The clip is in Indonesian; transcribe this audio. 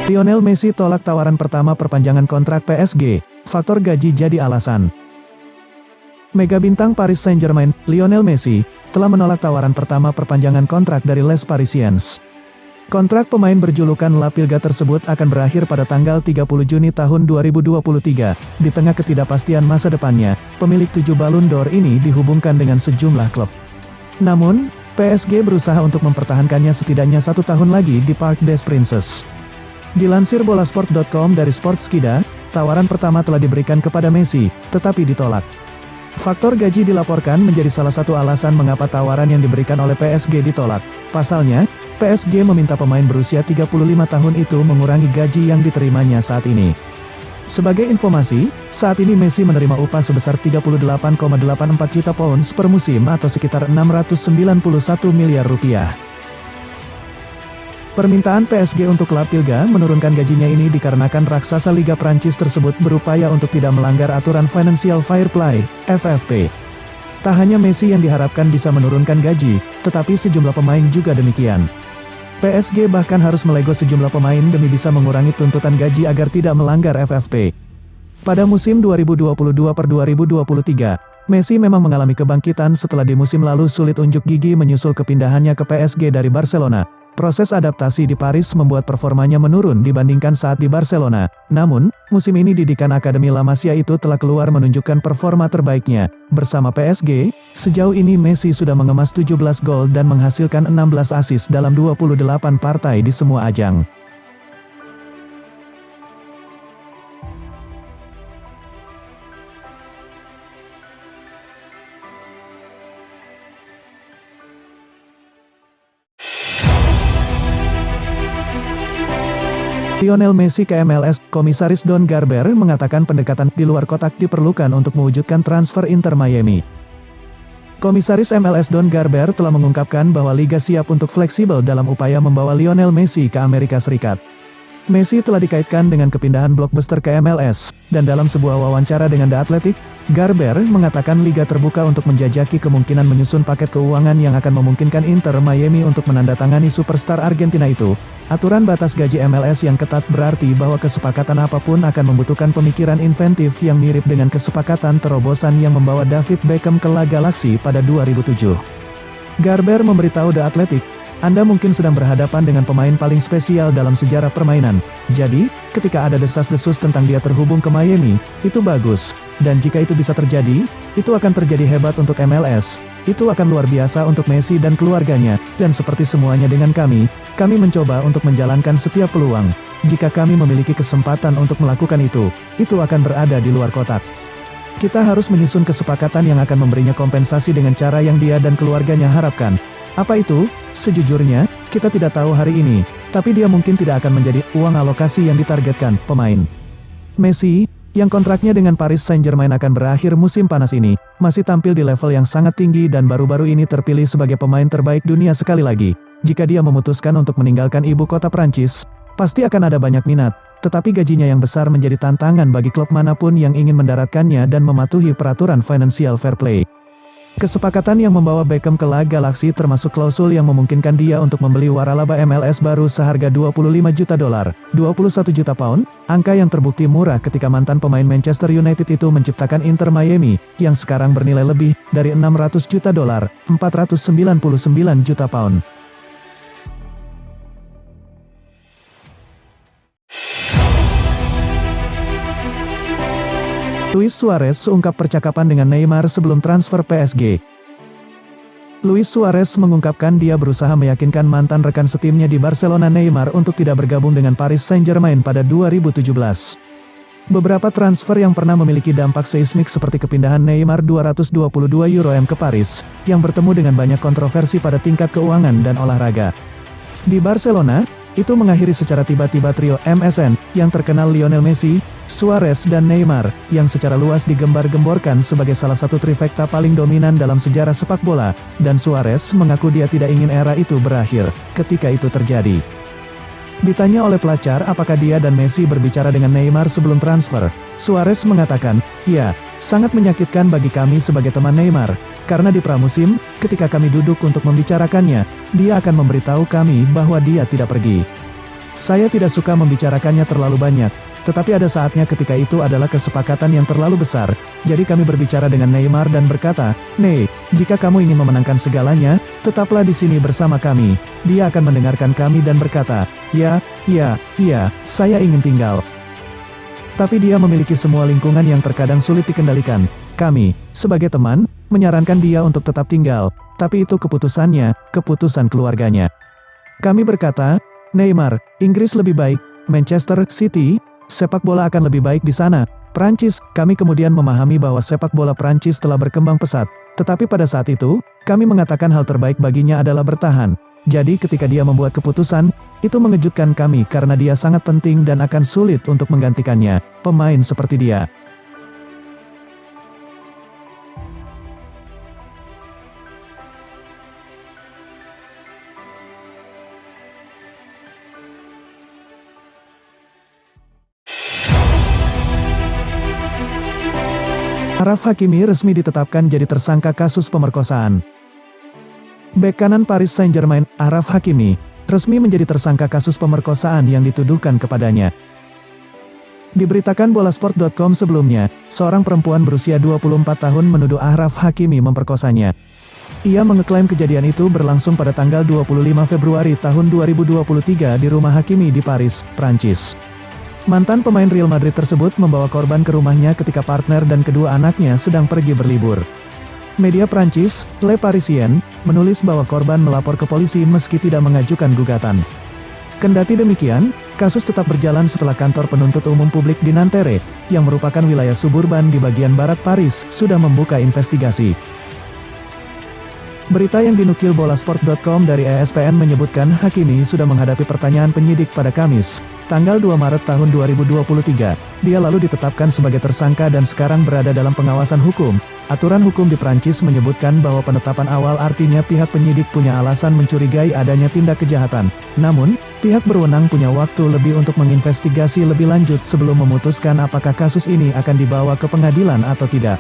Lionel Messi tolak tawaran pertama perpanjangan kontrak PSG, faktor gaji jadi alasan. Mega bintang Paris Saint-Germain, Lionel Messi, telah menolak tawaran pertama perpanjangan kontrak dari Les Parisiens. Kontrak pemain berjulukan La Pilga tersebut akan berakhir pada tanggal 30 Juni tahun 2023. Di tengah ketidakpastian masa depannya, pemilik 7 Ballon d'Or ini dihubungkan dengan sejumlah klub. Namun, PSG berusaha untuk mempertahankannya setidaknya 1 tahun lagi di Parc des Princes. Dilansir bolasport.com dari Sportskida, tawaran pertama telah diberikan kepada Messi, tetapi ditolak. Faktor gaji dilaporkan menjadi salah satu alasan mengapa tawaran yang diberikan oleh PSG ditolak. Pasalnya, PSG meminta pemain berusia 35 tahun itu mengurangi gaji yang diterimanya saat ini. Sebagai informasi, saat ini Messi menerima upah sebesar 38,84 juta pounds per musim atau sekitar 691 miliar rupiah. Permintaan PSG untuk La Pilga menurunkan gajinya ini dikarenakan raksasa Liga Prancis tersebut berupaya untuk tidak melanggar aturan Financial Fair Play, FFP. Tak hanya Messi yang diharapkan bisa menurunkan gaji, tetapi sejumlah pemain juga demikian. PSG bahkan harus melego sejumlah pemain demi bisa mengurangi tuntutan gaji agar tidak melanggar FFP. Pada musim 2022-2023, Messi memang mengalami kebangkitan setelah di musim lalu sulit unjuk gigi menyusul kepindahannya ke PSG dari Barcelona. Proses adaptasi di Paris membuat performanya menurun dibandingkan saat di Barcelona. Namun, musim ini didikan Akademi La Masia itu telah keluar menunjukkan performa terbaiknya. Bersama PSG, sejauh ini Messi sudah mengemas 17 gol dan menghasilkan 16 assist dalam 28 partai di semua ajang. Lionel Messi ke MLS, Komisaris Don Garber mengatakan pendekatan di luar kotak diperlukan untuk mewujudkan transfer Inter Miami. Komisaris MLS Don Garber telah mengungkapkan bahwa Liga siap untuk fleksibel dalam upaya membawa Lionel Messi ke Amerika Serikat. Messi telah dikaitkan dengan kepindahan blockbuster ke MLS, dan dalam sebuah wawancara dengan The Athletic, Garber mengatakan Liga terbuka untuk menjajaki kemungkinan menyusun paket keuangan yang akan memungkinkan Inter Miami untuk menandatangani superstar Argentina itu. Aturan batas gaji MLS yang ketat berarti bahwa kesepakatan apapun akan membutuhkan pemikiran inventif yang mirip dengan kesepakatan terobosan yang membawa David Beckham ke La Galaxy pada 2007. Garber memberitahu The Athletic, Anda mungkin sedang berhadapan dengan pemain paling spesial dalam sejarah permainan. Jadi, ketika ada desas-desus tentang dia terhubung ke Miami, itu bagus. Dan jika itu bisa terjadi, itu akan terjadi hebat untuk MLS. Itu akan luar biasa untuk Messi dan keluarganya. Dan seperti semuanya dengan kami mencoba untuk menjalankan setiap peluang. Jika kami memiliki kesempatan untuk melakukan itu akan berada di luar kotak. Kita harus menyusun kesepakatan yang akan memberinya kompensasi dengan cara yang dia dan keluarganya harapkan. Apa itu? Sejujurnya, kita tidak tahu hari ini, tapi dia mungkin tidak akan menjadi uang alokasi yang ditargetkan pemain. Messi, yang kontraknya dengan Paris Saint-Germain akan berakhir musim panas ini, masih tampil di level yang sangat tinggi dan baru-baru ini terpilih sebagai pemain terbaik dunia sekali lagi. Jika dia memutuskan untuk meninggalkan ibu kota Prancis, pasti akan ada banyak minat, tetapi gajinya yang besar menjadi tantangan bagi klub manapun yang ingin mendaratkannya dan mematuhi peraturan Financial Fair Play. Kesepakatan yang membawa Beckham ke La Galaxy termasuk klausul yang memungkinkan dia untuk membeli waralaba MLS baru seharga $25 juta, 21 juta pound, angka yang terbukti murah ketika mantan pemain Manchester United itu menciptakan Inter Miami, yang sekarang bernilai lebih dari $600 juta, 499 juta pound. Luis Suarez ungkap percakapan dengan Neymar sebelum transfer PSG. Luis Suarez mengungkapkan dia berusaha meyakinkan mantan rekan setimnya di Barcelona Neymar untuk tidak bergabung dengan Paris Saint-Germain pada 2017. Beberapa transfer yang pernah memiliki dampak seismik seperti kepindahan Neymar €222 ke Paris, yang bertemu dengan banyak kontroversi pada tingkat keuangan dan olahraga. Di Barcelona, itu mengakhiri secara tiba-tiba trio MSN, yang terkenal Lionel Messi, Suarez dan Neymar, yang secara luas digembar-gemborkan sebagai salah satu trifecta paling dominan dalam sejarah sepak bola, dan Suarez mengaku dia tidak ingin era itu berakhir, ketika itu terjadi. Ditanya oleh pelacar apakah dia dan Messi berbicara dengan Neymar sebelum transfer, Suarez mengatakan, "Ya, sangat menyakitkan bagi kami sebagai teman Neymar, karena di pramusim, ketika kami duduk untuk membicarakannya, dia akan memberitahu kami bahwa dia tidak pergi." Saya tidak suka membicarakannya terlalu banyak, tetapi ada saatnya ketika itu adalah kesepakatan yang terlalu besar. Jadi kami berbicara dengan Neymar dan berkata, "Ney, jika kamu ingin memenangkan segalanya, tetaplah di sini bersama kami." Dia akan mendengarkan kami dan berkata, "Ya, saya ingin tinggal." Tapi dia memiliki semua lingkungan yang terkadang sulit dikendalikan. Kami, sebagai teman, menyarankan dia untuk tetap tinggal, tapi itu keputusannya, keputusan keluarganya. Kami berkata, "Neymar, Inggris lebih baik, Manchester City, sepak bola akan lebih baik di sana. Prancis." Kami kemudian memahami bahwa sepak bola Prancis telah berkembang pesat, tetapi pada saat itu, kami mengatakan hal terbaik baginya adalah bertahan. Jadi ketika dia membuat keputusan, itu mengejutkan kami karena dia sangat penting dan akan sulit untuk menggantikannya, pemain seperti dia. Achraf Hakimi resmi ditetapkan jadi tersangka kasus pemerkosaan. Bek kanan Paris Saint-Germain, Achraf Hakimi, resmi menjadi tersangka kasus pemerkosaan yang dituduhkan kepadanya. Diberitakan bolasport.com sebelumnya, seorang perempuan berusia 24 tahun menuduh Achraf Hakimi memperkosanya. Ia mengeklaim kejadian itu berlangsung pada tanggal 25 Februari tahun 2023 di rumah Hakimi di Paris, Prancis. Mantan pemain Real Madrid tersebut membawa korban ke rumahnya ketika partner dan kedua anaknya sedang pergi berlibur. Media Prancis, Le Parisien, menulis bahwa korban melapor ke polisi meski tidak mengajukan gugatan. Kendati demikian, kasus tetap berjalan setelah kantor penuntut umum publik di Nanterre, yang merupakan wilayah suburban di bagian barat Paris, sudah membuka investigasi. Berita yang dinukil bolasport.com dari ESPN menyebutkan Hakimi sudah menghadapi pertanyaan penyidik pada Kamis, tanggal 2 Maret tahun 2023. Dia lalu ditetapkan sebagai tersangka dan sekarang berada dalam pengawasan hukum. Aturan hukum di Prancis menyebutkan bahwa penetapan awal artinya pihak penyidik punya alasan mencurigai adanya tindak kejahatan. Namun, pihak berwenang punya waktu lebih untuk menginvestigasi lebih lanjut sebelum memutuskan apakah kasus ini akan dibawa ke pengadilan atau tidak.